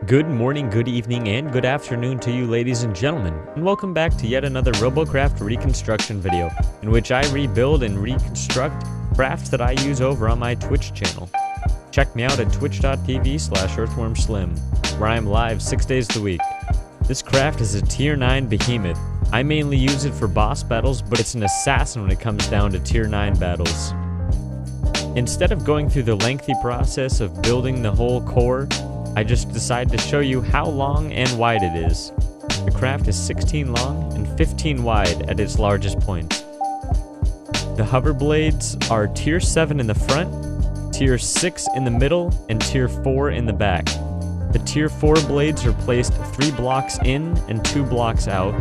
Good morning, good evening, and good afternoon to you ladies and gentlemen, and welcome back to yet another Robocraft Reconstruction video, in which I rebuild and reconstruct crafts that I use over on my Twitch channel. Check me out at twitch.tv/earthwormslim, where I am live 6 days a week. This craft is a tier 9 behemoth. I mainly use it for boss battles, but it's an assassin when it comes down to tier 9 battles. Instead of going through the lengthy process of building the whole core, I just decided to show you how long and wide it is. The craft is 16 long and 15 wide at its largest point. The hover blades are tier 7 in the front, tier 6 in the middle, and tier 4 in the back. The tier 4 blades are placed 3 blocks in and 2 blocks out.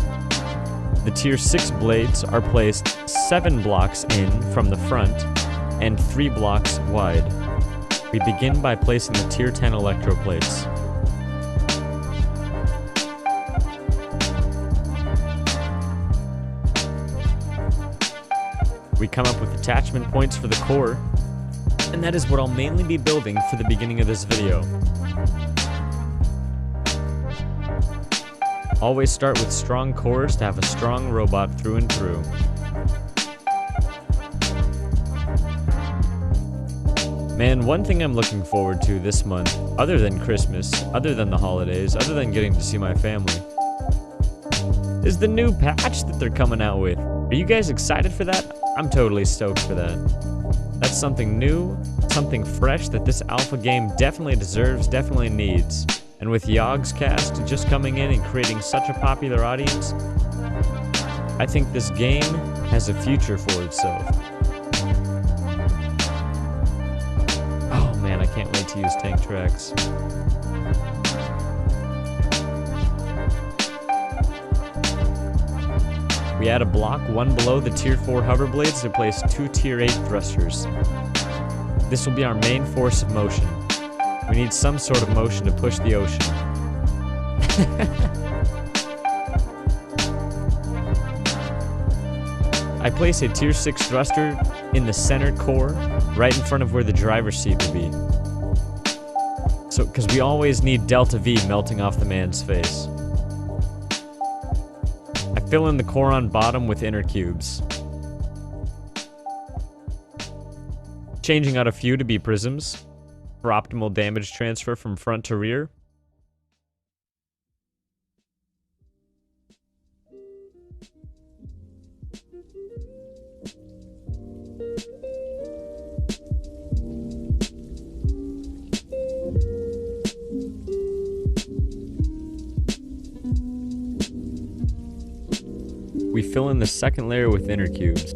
The tier 6 blades are placed 7 blocks in from the front and 3 blocks wide. We begin by placing the tier 10 electroplates. We come up with attachment points for the core, and that is what I'll mainly be building for the beginning of this video. Always start with strong cores to have a strong robot through and through. Man, one thing I'm looking forward to this month, other than Christmas, other than the holidays, other than getting to see my family, is the new patch that they're coming out with. Are you guys excited for that? I'm totally stoked for that. That's something new, something fresh that this alpha game definitely deserves, definitely needs. And with Yogg's cast just coming in and creating such a popular audience, I think this game has a future for itself. I can't wait to use tank tracks. We add a block one below the tier 4 hover blades to place 2 tier 8 thrusters. This will be our main force of motion. We need some sort of motion to push the ocean. I place a tier 6 thruster in the center core, right in front of where the driver's seat will be. So, because we always need delta V melting off the man's face. I fill in the core on bottom with inner cubes. Changing out a few to be prisms for optimal damage transfer from front to rear. We fill in the second layer with inner cubes.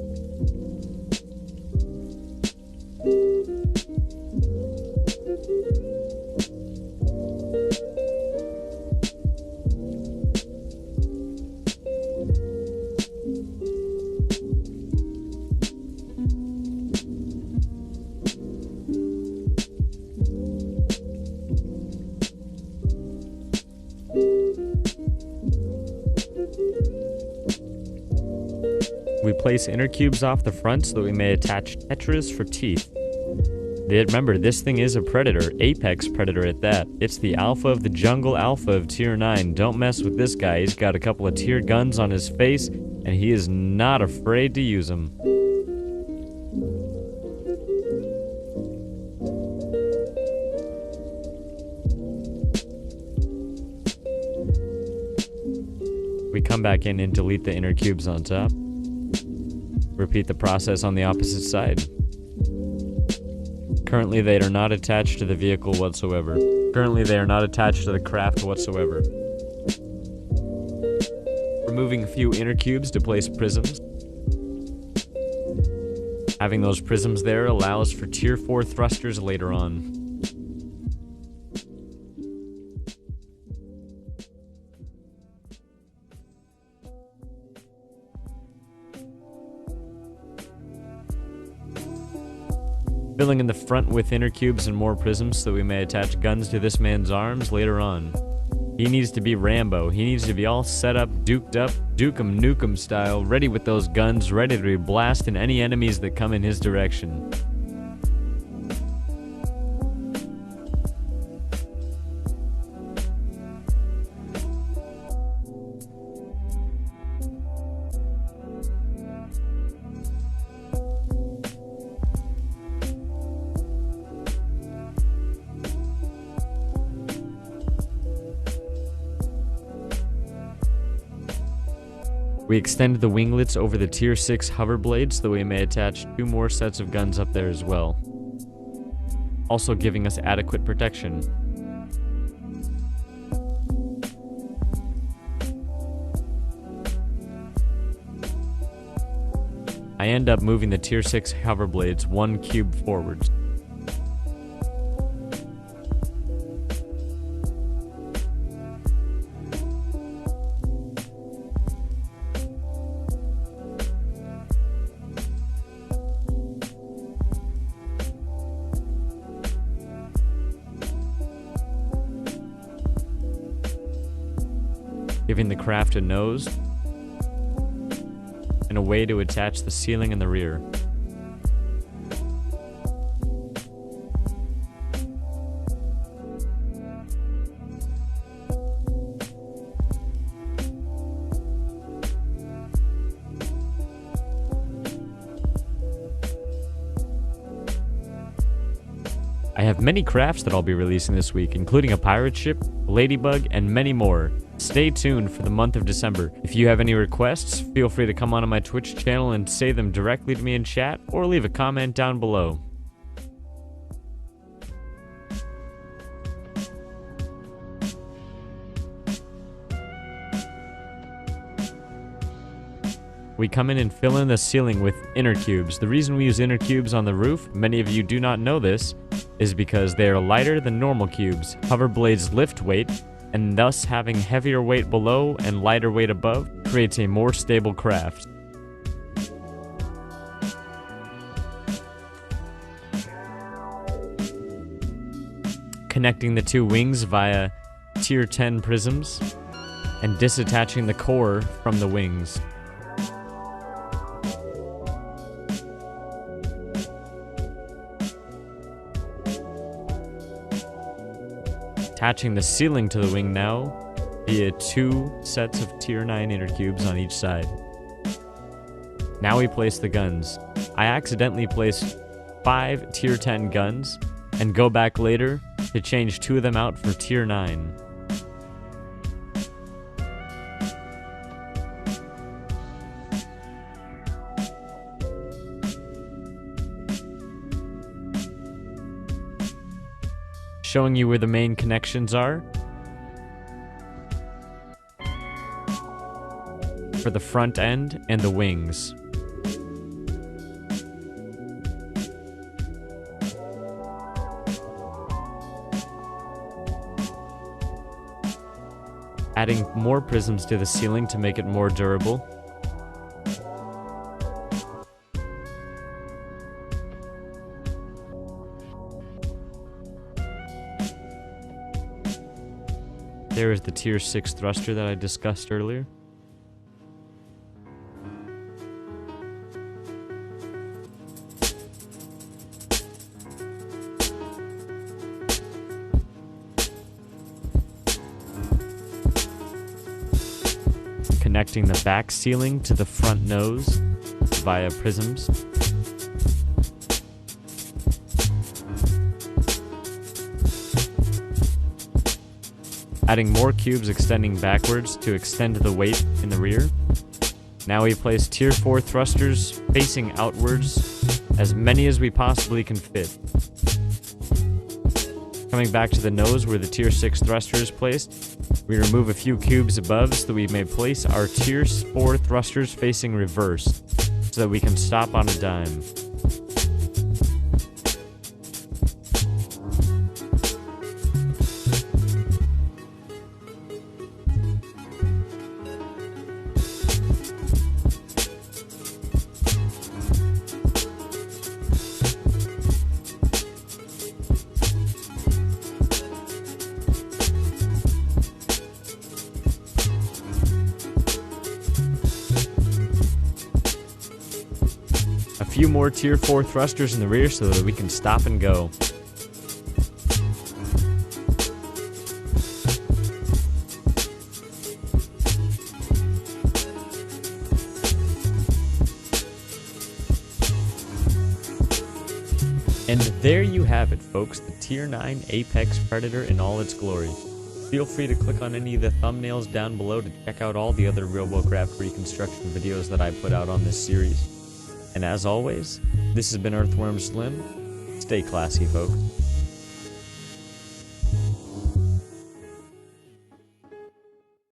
We place inner cubes off the front so that we may attach tetras for teeth. Remember, this thing is a predator, apex predator at that. It's the alpha of the jungle, alpha of tier 9. Don't mess with this guy. He's got a couple of tier guns on his face, and he is not afraid to use them. We come back in and delete the inner cubes on top. Repeat the process on the opposite side. Currently, they are not attached to the vehicle whatsoever. Currently, they are not attached to the craft whatsoever. Removing a few inner cubes to place prisms. Having those prisms there allows for tier 4 thrusters later on. Filling in the front with inner cubes and more prisms so that we may attach guns to this man's arms later on. He needs to be Rambo. He needs to be all set up, duked up, Duke 'em Nukem style, ready with those guns, ready to be blasting any enemies that come in his direction. We extended the winglets over the Tier 6 hover blades so that we may attach 2 more sets of guns up there as well, also giving us adequate protection. I end up moving the Tier 6 hover blades 1 cube forwards. Giving the craft a nose and a way to attach the ceiling in the rear. I have many crafts that I'll be releasing this week, including a pirate ship, ladybug, and many more. Stay tuned for the month of December. If you have any requests, feel free to come onto my Twitch channel and say them directly to me in chat, or leave a comment down below. We come in and fill in the ceiling with inner cubes. The reason we use inner cubes on the roof, many of you do not know this, is because they are lighter than normal cubes. Hover blades lift weight, and thus having heavier weight below and lighter weight above creates a more stable craft. Connecting the 2 wings via Tier 10 prisms, and disattaching the core from the wings. Attaching the ceiling to the wing now via 2 sets of Tier 9 inner cubes on each side. Now we place the guns. I accidentally placed 5 Tier 10 guns and go back later to change 2 of them out for Tier 9. Showing you where the main connections are for the front end and the wings. Adding more prisms to the ceiling to make it more durable. There is the Tier 6 thruster that I discussed earlier. Connecting the back ceiling to the front nose via prisms. Adding more cubes extending backwards to extend the weight in the rear. Now we place Tier 4 thrusters facing outwards, as many as we possibly can fit. Coming back to the nose where the Tier 6 thruster is placed, we remove a few cubes above so that we may place our Tier 4 thrusters facing reverse, so that we can stop on a dime. A few more Tier 4 thrusters in the rear so that we can stop and go. And there you have it, folks, the Tier 9 Apex Predator in all its glory. Feel free to click on any of the thumbnails down below to check out all the other Robocraft reconstruction videos that I put out on this series. And as always, this has been Earthworm Slim. Stay classy, folks.